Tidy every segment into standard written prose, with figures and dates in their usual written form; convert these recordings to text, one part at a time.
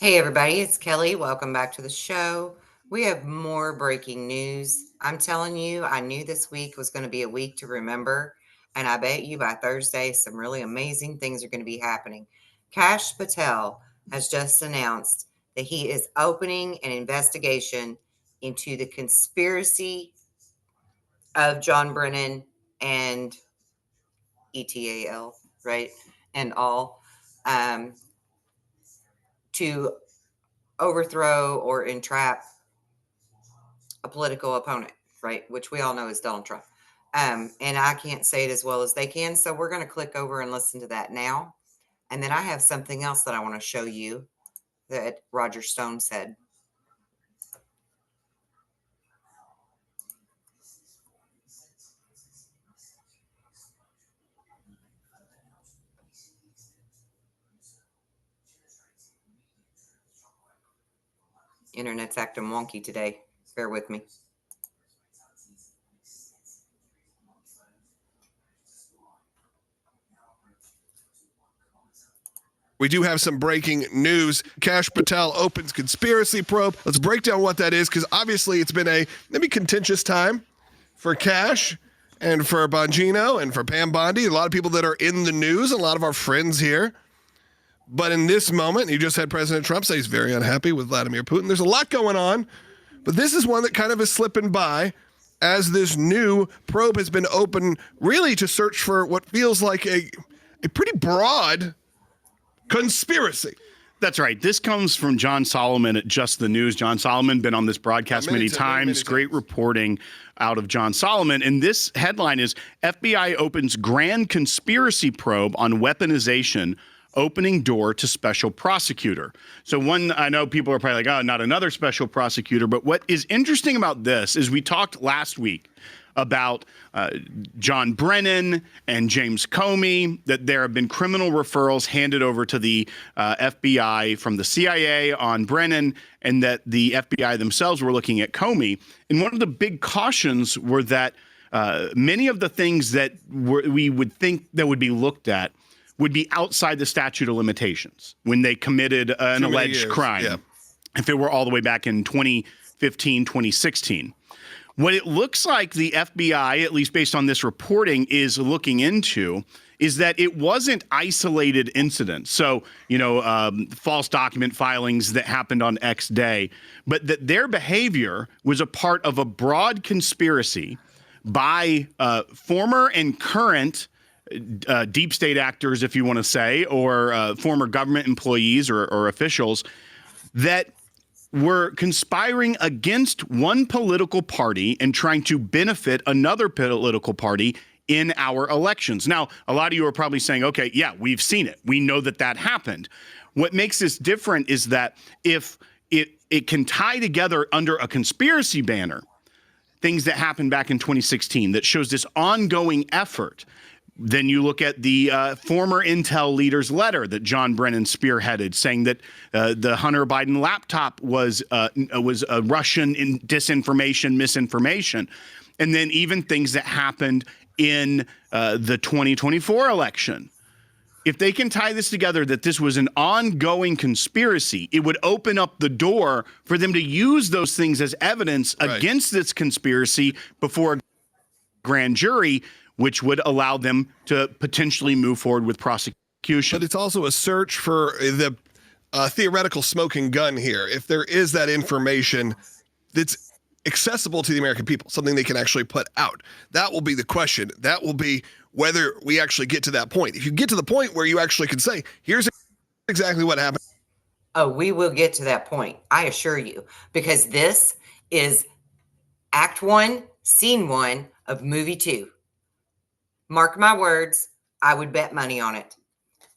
Hey, everybody, it's Kelly. Welcome back to the show. We have more breaking news. I'm telling you, I knew this week was going to be a week to remember, and I bet you by Thursday, some really amazing things are going to be happening. Kash Patel has just announced that he is opening an investigation into the conspiracy of John Brennan and ETAL, right? And all um, to overthrow or entrap a political opponent, right? Which we all know is Donald Trump. And I can't say it as well as they can. So we're going to click over and listen to that now. And then I have something else that I want to show you that Roger Stone said. Internet's acting wonky today. Bear with me. We do have some breaking news. Kash Patel opens conspiracy probe. Let's break down what that is, because obviously it's been a maybe contentious time for Kash and for Bongino and for Pam Bondi. A lot of people that are in the news, a lot of our friends here. But in this moment, you just had President Trump say he's very unhappy with Vladimir Putin. There's a lot going on, but this is one that kind of is slipping by as this new probe has been opened really to search for what feels like a pretty broad conspiracy. That's right. This comes from John Solomon at Just the News. John Solomon been on this broadcast many times. Great reporting out of John Solomon. And this headline is FBI opens grand conspiracy probe on weaponization, opening door to special prosecutor. So one, I know people are probably like, oh, not another special prosecutor. But what is interesting about this is we talked last week about John Brennan and James Comey, that there have been criminal referrals handed over to the FBI from the CIA on Brennan, and that the FBI themselves were looking at Comey. And one of the big cautions were that many of the things that we would think that would be looked at would be outside the statute of limitations when they committed an alleged crime. Yeah. If it were all the way back in 2015, 2016. What it looks like the FBI, at least based on this reporting, is looking into is that it wasn't isolated incidents. So, false document filings that happened on X day, but that their behavior was a part of a broad conspiracy by former and current deep state actors, if you want to say, or former government employees or officials that were conspiring against one political party and trying to benefit another political party in our elections. Now, a lot of you are probably saying, okay, yeah, we've seen it. We know that that happened. What makes this different is that if it can tie together under a conspiracy banner, things that happened back in 2016 that shows this ongoing effort. Then you look at the former Intel leader's letter that John Brennan spearheaded, saying that the Hunter Biden laptop was Russian disinformation, misinformation. And then even things that happened in the 2024 election. If they can tie this together, that this was an ongoing conspiracy, it would open up the door for them to use those things as evidence against this conspiracy before a grand jury, which would allow them to potentially move forward with prosecution. But it's also a search for the theoretical smoking gun here. If there is that information that's accessible to the American people, something they can actually put out, that will be the question. That will be whether we actually get to that point. If you get to the point where you actually can say, here's exactly what happened. Oh, we will get to that point, I assure you, because this is Act 1, Scene 1 of Movie 2. Mark my words, I would bet money on it.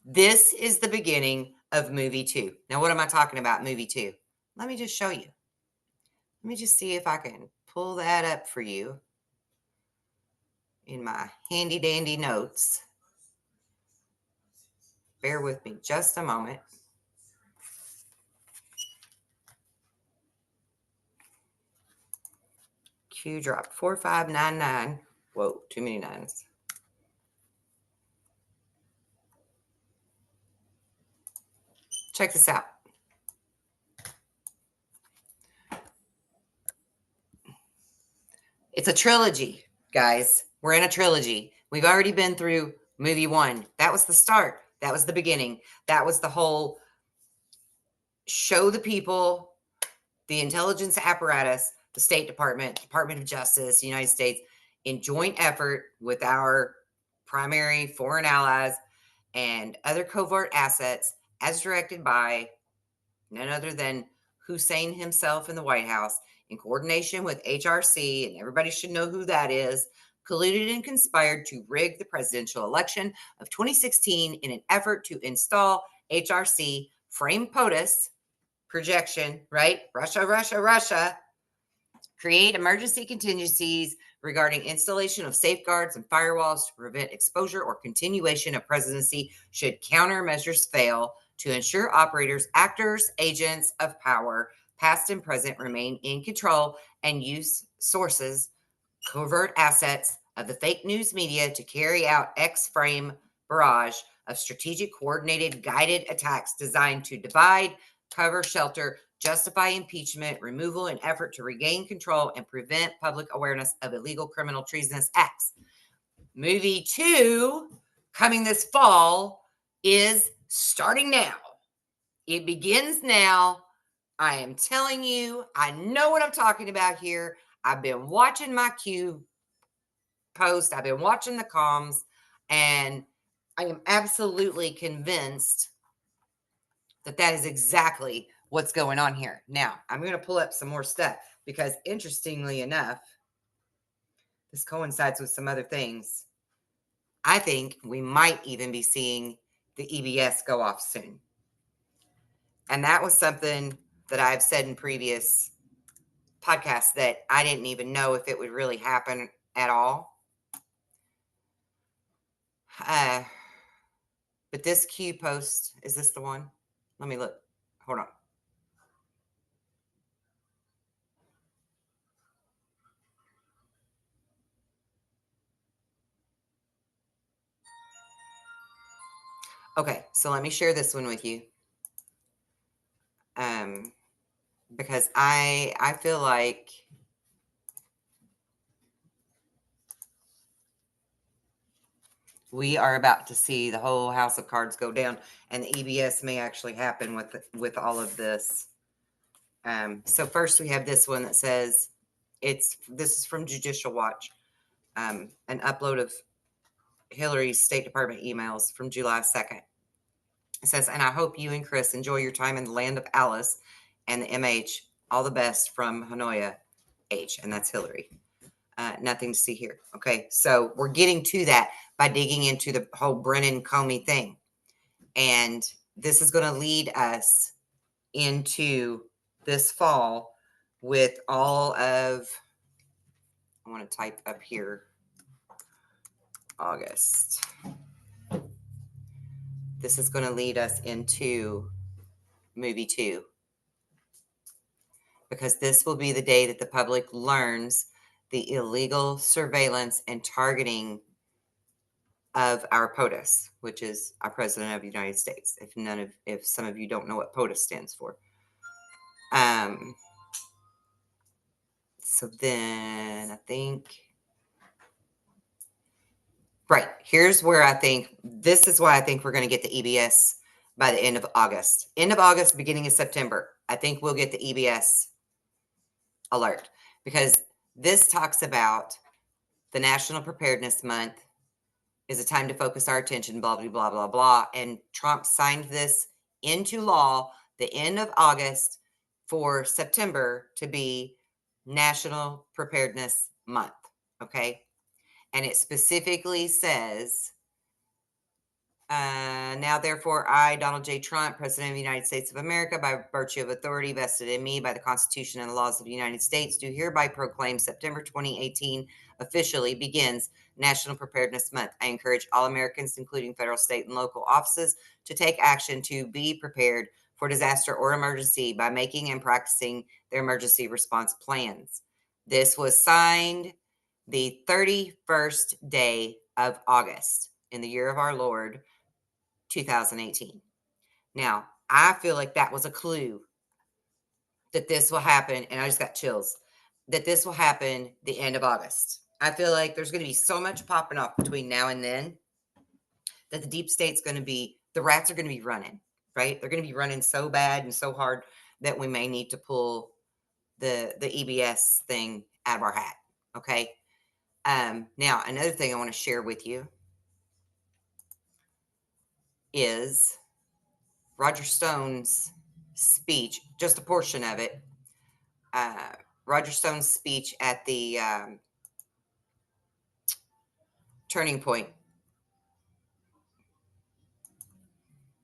This is the beginning of Movie 2. Now, what am I talking about, Movie 2? Let me just show you. Let me just see if I can pull that up for you in my handy-dandy notes. Bear with me just a moment. Q drop 4599. Whoa, too many nines. Check this out. It's a trilogy, guys. We're in a trilogy. We've already been through movie 1. That was the start. That was the beginning. That was the whole show the people, the intelligence apparatus, the State Department, Department of Justice, United States, in joint effort with our primary foreign allies and other covert assets, as directed by none other than Hussein himself in the White House, in coordination with HRC, and everybody should know who that is, colluded and conspired to rig the presidential election of 2016 in an effort to install HRC, frame POTUS, projection, right? Russia, Russia, Russia. Create emergency contingencies regarding installation of safeguards and firewalls to prevent exposure or continuation of presidency should countermeasures fail, to ensure operators, actors, agents of power, past and present, remain in control and use sources, covert assets of the fake news media to carry out X-frame barrage of strategic, coordinated, guided attacks designed to divide, cover, shelter, justify impeachment, removal, and effort to regain control and prevent public awareness of illegal, criminal, treasonous acts. Movie 2, coming this fall, is starting now. It begins now. I am telling you, I know what I'm talking about here. I've been watching my Q post. I've been watching the comms, and I am absolutely convinced that that is exactly what's going on here. Now, I'm going to pull up some more stuff because, interestingly enough, this coincides with some other things. I think we might even be seeing the EBS go off soon. And that was something that I've said in previous podcasts that I didn't even know if it would really happen at all. But this Q post, is this the one? Let me look. Hold on. Okay, so let me share this one with you. Because I feel like we are about to see the whole house of cards go down, and the EBS may actually happen with all of this. So first we have this one that says this is from Judicial Watch, an upload of Hillary's State Department emails from July 2nd. It says, and I hope you and Chris enjoy your time in the land of Alice and the MH. All the best from Hanoia H. And that's Hillary. Nothing to see here. Okay, so we're getting to that by digging into the whole Brennan Comey thing. And this is going to lead us into this fall with all of, I want to type up here, August. This is going to lead us into movie 2. Because this will be the day that the public learns the illegal surveillance and targeting of our POTUS, which is our President of the United States. If some of you don't know what POTUS stands for. So then I think, right, here's where I think, this is why I think we're going to get the EBS by the end of August. End of August, beginning of September. I think we'll get the EBS alert, because this talks about the National Preparedness Month is a time to focus our attention, blah, blah, blah, blah, blah. And Trump signed this into law the end of August for September to be National Preparedness Month. Okay. And it specifically says, now, therefore, I, Donald J. Trump, President of the United States of America, by virtue of authority vested in me by the Constitution and the laws of the United States, do hereby proclaim September 2018 officially begins National Preparedness Month. I encourage all Americans, including federal, state, and local offices, to take action to be prepared for disaster or emergency by making and practicing their emergency response plans. This was signed the 31st day of August in the year of our Lord, 2018. Now, I feel like that was a clue that this will happen, and I just got chills. that this will happen the end of August. I feel like there's going to be so much popping off between now and then that the deep state's going to be, the rats are going to be running, right? They're going to be running so bad and so hard that we may need to pull the EBS thing out of our hat. Okay. Now, another thing I want to share with you is Roger Stone's speech, just a portion of it. Roger Stone's speech at the Turning Point.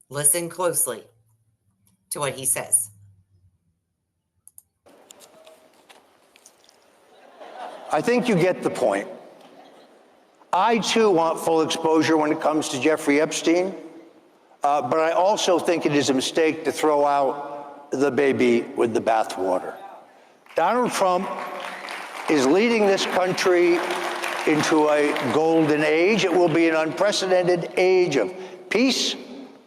Listen closely to what he says. I think you get the point. I, too, want full exposure when it comes to Jeffrey Epstein, but I also think it is a mistake to throw out the baby with the bathwater. Donald Trump is leading this country into a golden age. It will be an unprecedented age of peace,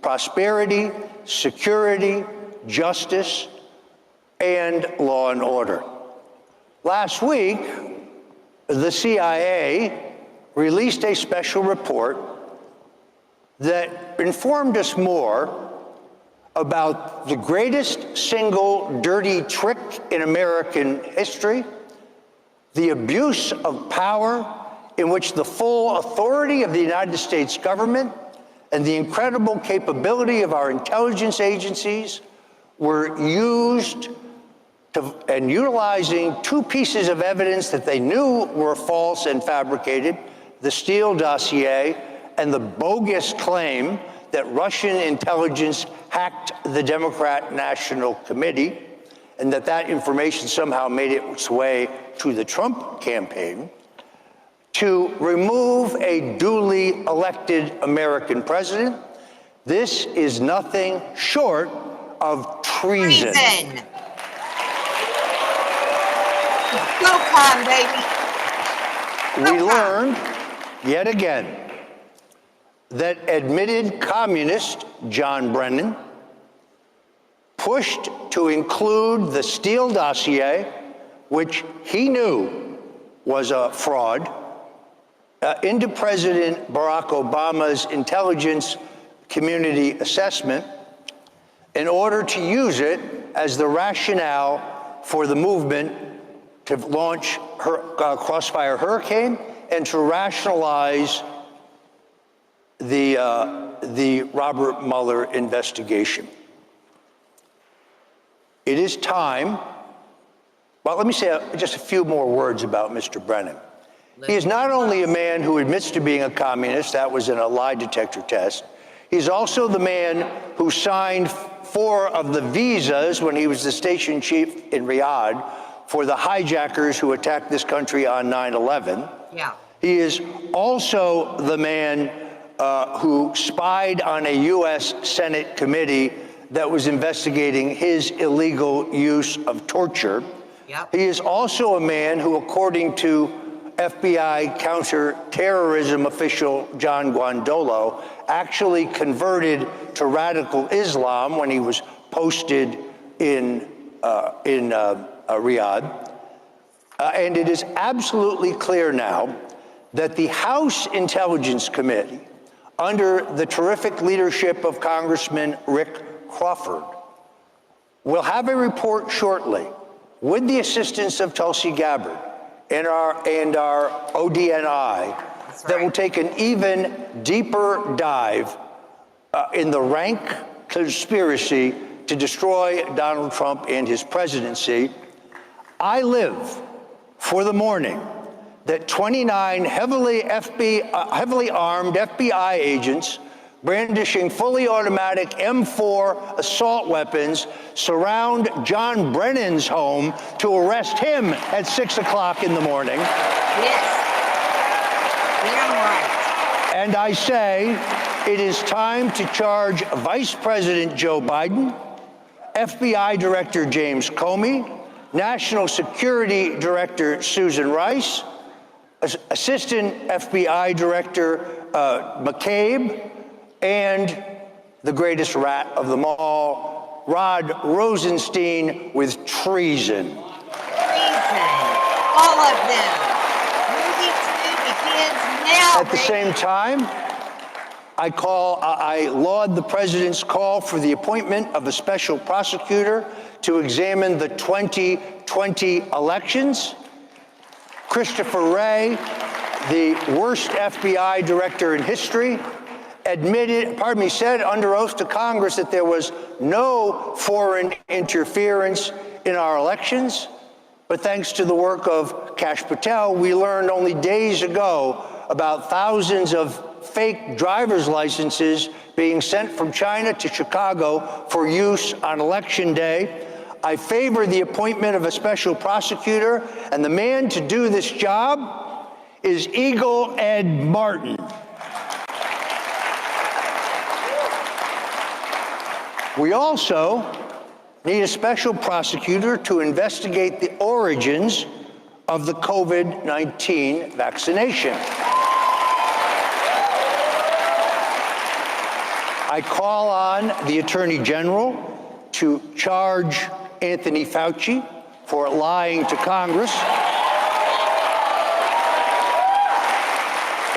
prosperity, security, justice, and law and order. Last week, the CIA released a special report that informed us more about the greatest single dirty trick in American history, the abuse of power in which the full authority of the United States government and the incredible capability of our intelligence agencies were used and utilizing two pieces of evidence that they knew were false and fabricated, the Steele dossier and the bogus claim that Russian intelligence hacked the Democrat National Committee and that information somehow made its way to the Trump campaign, to remove a duly elected American president. This is nothing short of treason. Go on, baby. We learned, yet again, that admitted communist John Brennan pushed to include the Steele dossier, which he knew was a fraud, into President Barack Obama's intelligence community assessment in order to use it as the rationale for the movement to launch Crossfire Hurricane and to rationalize the Robert Mueller investigation. It is time. Well, let me say just a few more words about Mr. Brennan. He is not only a man who admits to being a communist, that was in a lie detector test, he's also the man who signed 4 of the visas when he was the station chief in Riyadh for the hijackers who attacked this country on 9/11. Yeah. He is also the man who spied on a U.S. Senate committee that was investigating his illegal use of torture. Yep. He is also a man who, according to FBI counterterrorism official John Guandolo, actually converted to radical Islam when he was posted in Riyadh. And it is absolutely clear now that the House Intelligence Committee, under the terrific leadership of Congressman Rick Crawford, will have a report shortly with the assistance of Tulsi Gabbard and our ODNI that will take an even deeper dive in the rank conspiracy to destroy Donald Trump and his presidency. I live for the morning that 29 heavily armed FBI agents brandishing fully automatic M4 assault weapons surround John Brennan's home to arrest him at 6 o'clock in the morning. Yes. Damn right. And I say it is time to charge Vice President Joe Biden, FBI Director James Comey, National Security Director Susan Rice, Assistant FBI Director McCabe, and the greatest rat of them all, Rod Rosenstein, with treason. Treason. All of them. Movie 2 begins now, At the same time, I laud the president's call for the appointment of a special prosecutor to examine the 2020 elections. Christopher Wray, the worst FBI director in history, said under oath to Congress that there was no foreign interference in our elections. But thanks to the work of Kash Patel, we learned only days ago about thousands of fake driver's licenses being sent from China to Chicago for use on Election Day. I favor the appointment of a special prosecutor, and the man to do this job is Eagle Ed Martin. We also need a special prosecutor to investigate the origins of the COVID-19 vaccination. I call on the Attorney General to charge Anthony Fauci for lying to Congress.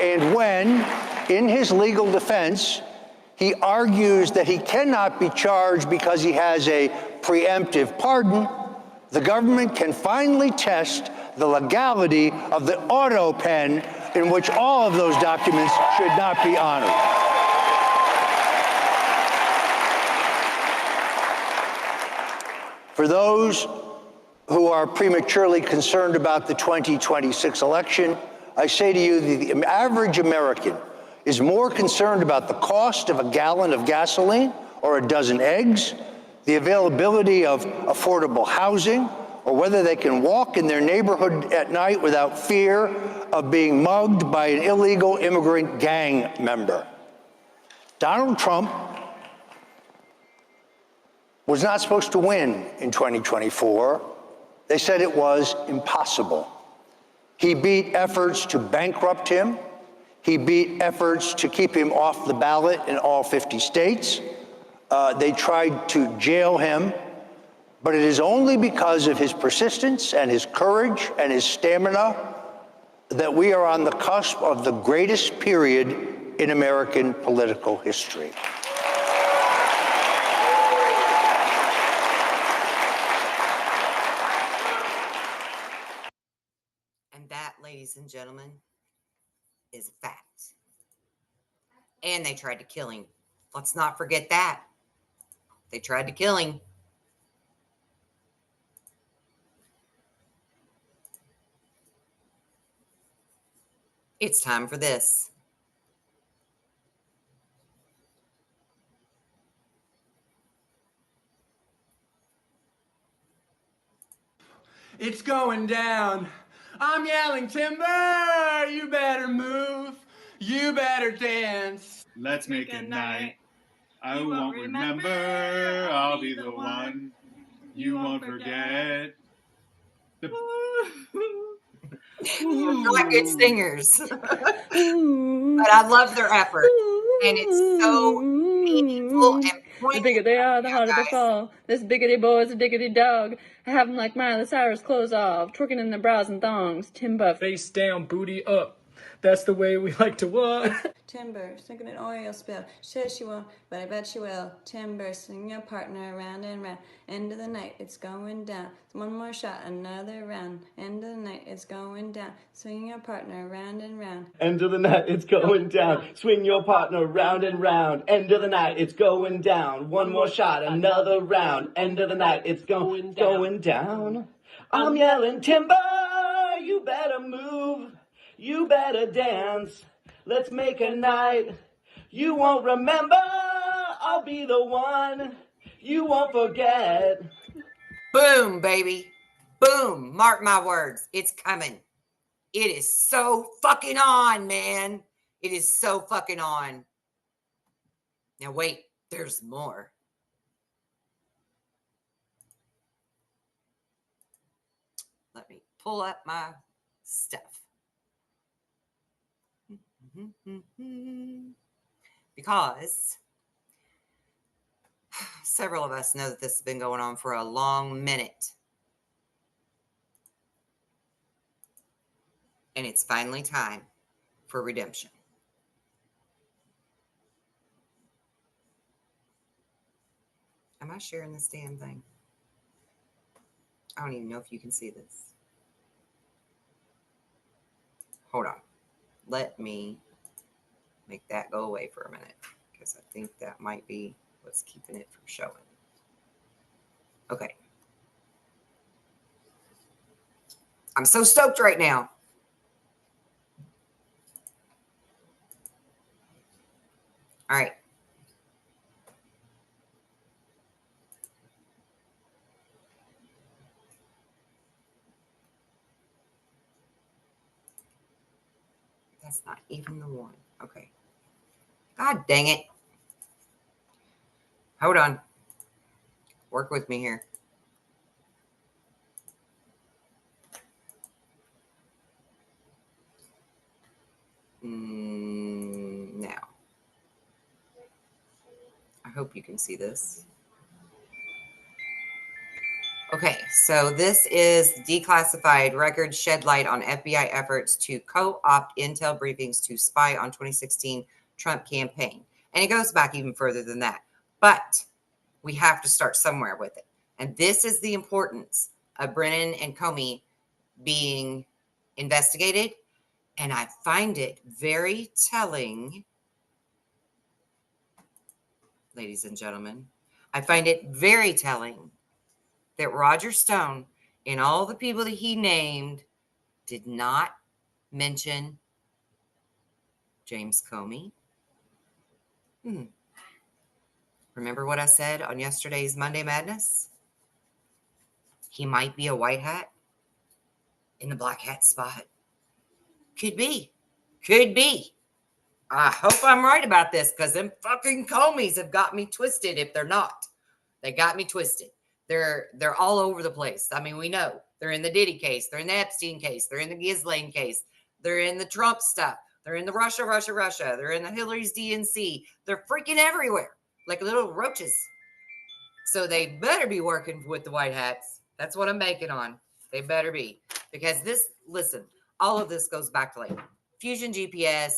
And when, in his legal defense, he argues that he cannot be charged because he has a preemptive pardon, the government can finally test the legality of the auto pen in which all of those documents should not be honored. For those who are prematurely concerned about the 2026 election, I say to you, the average American is more concerned about the cost of a gallon of gasoline or a dozen eggs, the availability of affordable housing, or whether they can walk in their neighborhood at night without fear of being mugged by an illegal immigrant gang member. Donald Trump was not supposed to win in 2024. They said it was impossible. He beat efforts to bankrupt him. He beat efforts to keep him off the ballot in all 50 states. They tried to jail him, but it is only because of his persistence and his courage and his stamina that we are on the cusp of the greatest period in American political history. And that, ladies and gentlemen, is a fact. And they tried to kill him. Let's not forget that. They tried to kill him. It's time for this. It's going down. I'm yelling timber, you better move, you better dance. Let's make a night. I won't remember, I'll be the one you won't forget. They're not good singers. But I love their effort. And it's so meaningful and The poignant. bigger they are, the right now, harder they guys. fall. This biggity boy's a diggity dog. I have 'em like Miley Cyrus clothes off, twerking in their bras and thongs. Timber. Face down, booty up. That's the way we like to walk. Timber, sinking an oil spill. Says she won't, but I bet she will. Timber, swing your partner round and round. End of the night, it's going down. One more shot, another round. End of the night, it's going down. Swing your partner round and round. End of the night, it's going down. Swing your partner round and round. End of the night, it's going down. One more shot, another round. End of the night, it's going down. I'm yelling timber, you better move. You better dance. Let's make a night. You won't remember. I'll be the one you won't forget. Boom, baby. Boom. Mark my words. It's coming. It is so fucking on, man. It is so fucking on. Now, wait, there's more. Let me pull up my stuff. Because several of us know that this has been going on for a long minute. and it's finally time for redemption. Am I sharing this damn thing? I don't even know if you can see this. Hold on. Let me make that go away for a minute, because I think that might be what's keeping it from showing. Okay. I'm so stoked right now. All right. That's not even the one. Okay. God dang it. Hold on. Work with me here. Now. I hope you can see this. Okay, so this is declassified records shed light on FBI efforts to co-opt intel briefings to spy on 2016 Trump campaign. And it goes back even further than that. But we have to start somewhere with it. And this is the importance of Brennan and Comey being investigated. And I find it very telling, ladies and gentlemen, I find it very telling that Roger Stone and all the people that he named did not mention James Comey. Remember what I said on yesterday's Monday Madness? He might be a white hat in the black hat spot. Could be. Could be. I hope I'm right about this, because them fucking Comeys have got me twisted if they're not. They got me twisted. They're all over the place. I mean, we know. They're in the Diddy case. They're in the Epstein case. They're in the Ghislaine case. They're in the Trump stuff. They're in the Russia. They're in the Hillary's DNC. They're freaking everywhere like little roaches. So they better be working with the white hats. That's what I'm banking on. They better be. Because this, listen, all of this goes back to like Fusion GPS,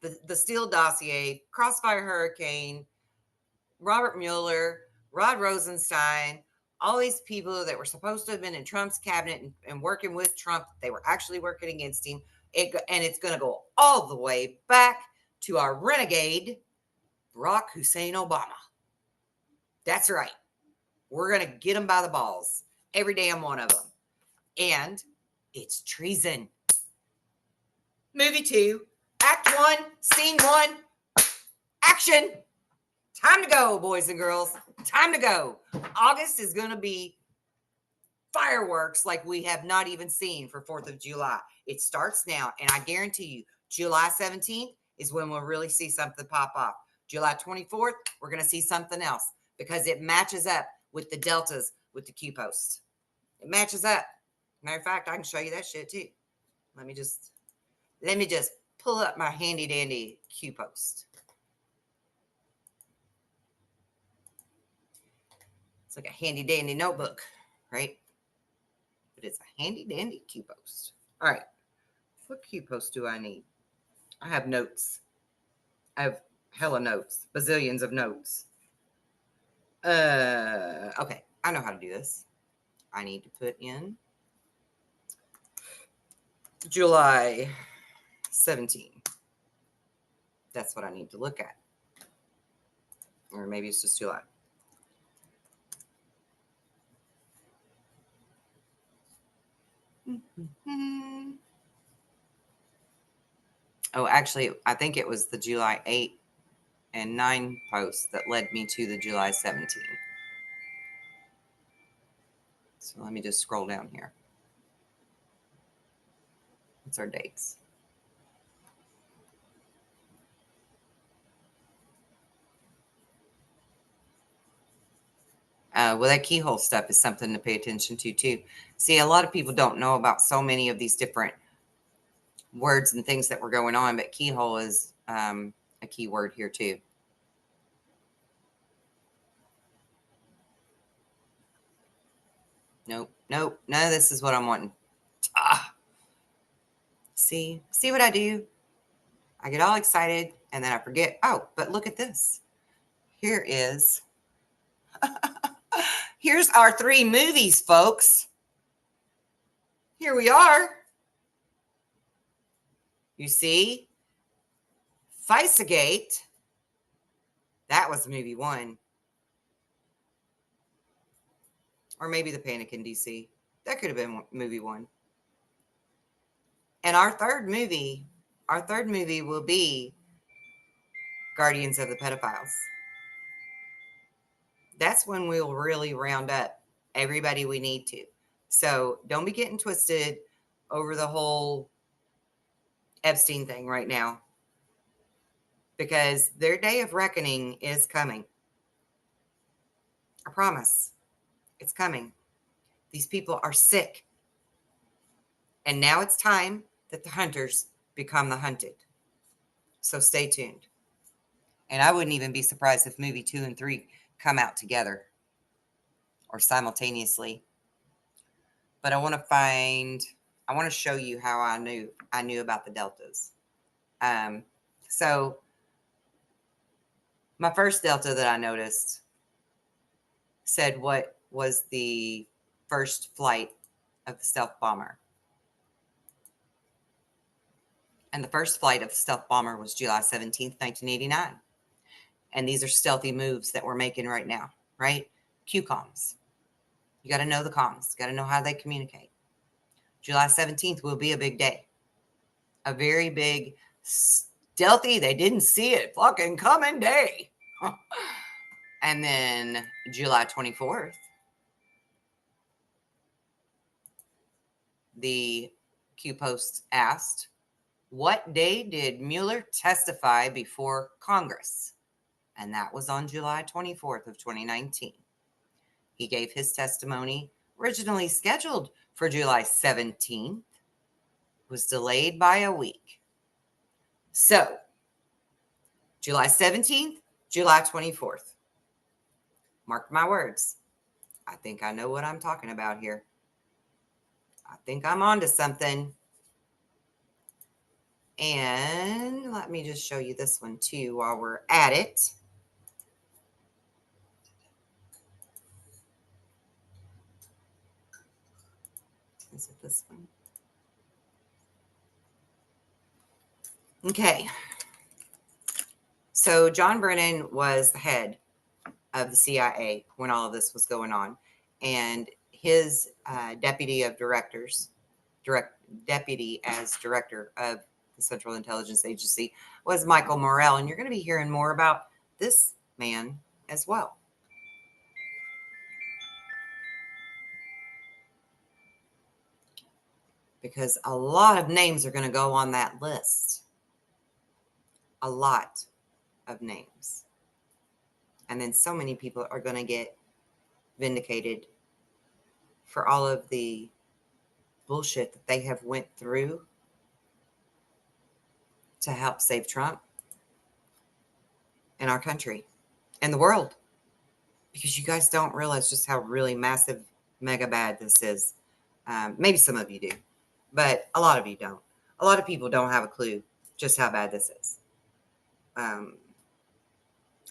the Steele dossier, Crossfire Hurricane, Robert Mueller, Rod Rosenstein, all these people that were supposed to have been in Trump's cabinet and working with Trump, they were actually working against him. And it's going to go all the way back to our renegade, Barack Hussein Obama. That's right. We're going to get him by the balls. Every damn one of them. And it's treason. Movie 2, Act 1, Scene 1, action. Time to go, boys and girls. Time to go. August is going to be fireworks like we have not even seen for 4th of July. It starts now, and I guarantee you, July 17th is when we'll really see something pop off. July 24th, we're going to see something else, because it matches up with the deltas with the Q post. It matches up. Matter of fact, I can show you that shit too. Let me just pull up my handy dandy Q post. It's like a handy dandy notebook, right? But it's a handy dandy Q post. All right. What Q post do I need? I have notes. I have hella notes, bazillions of notes. Okay. I know how to do this. I need to put in July 17. That's what I need to look at. Or maybe it's just July. Oh, actually, I think it was the July 8 and 9 posts that led me to the July 17. So let me just scroll down here. What's our dates? Well, that keyhole stuff is something to pay attention to, too. See, a lot of people don't know about so many of these different words and things that were going on, but keyhole is a key word here, too. Nope. None of this is what I'm wanting. See what I do? I get all excited and then I forget. Oh, but look at this. Here's our 3 movies, folks. Here we are. You see? Fisegate. That was movie 1. Or maybe The Panic in DC. That could have been movie 1. And our third movie will be Guardians of the Pedophiles. That's when we'll really round up everybody we need to. So don't be getting twisted over the whole Epstein thing right now, because their day of reckoning is coming. I promise. It's coming. These people are sick. And now it's time that the hunters become the hunted. So stay tuned. And I wouldn't even be surprised if movie 2 and 3 come out together or simultaneously. But I want to show you how I knew about the deltas. So my first delta that I noticed said what was the first flight of the stealth bomber. And the first flight of the stealth bomber was July 17th, 1989. And these are stealthy moves that we're making right now, right? QCOMs. You got to know the comms. You got to know how they communicate. July 17th will be a big day. A very big, stealthy, they didn't see it fucking coming day. And then July 24th, the Q Post asked, what day did Mueller testify before Congress? And that was on July 24th of 2019. He gave his testimony, originally scheduled for July 17th, was delayed by a week. So, July 17th, July 24th. Mark my words. I think I know what I'm talking about here. I think I'm onto something. And let me just show you this one too while we're at it. Is it this one? Okay. So John Brennan was the head of the CIA when all of this was going on. And his deputy as director of the Central Intelligence Agency was Michael Morrell. And you're going to be hearing more about this man as well. Because a lot of names are going to go on that list. A lot of names. And then so many people are going to get vindicated for all of the bullshit that they have went through to help save Trump and our country and the world. Because you guys don't realize just how really massive, mega bad this is. Maybe some of you do, but a lot of you don't. A lot of people don't have a clue just how bad this is.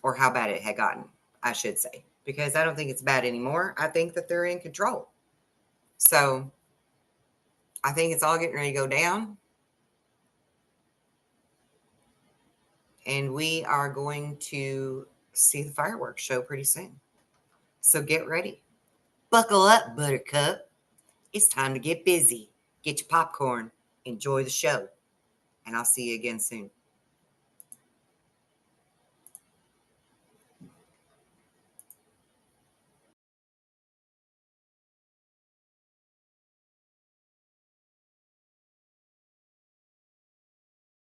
Or how bad it had gotten, I should say. Because I don't think it's bad anymore. I think that they're in control. So I think it's all getting ready to go down. And we are going to see the fireworks show pretty soon. So get ready. Buckle up, Buttercup. It's time to get busy. Get your popcorn. Enjoy the show. And I'll see you again soon.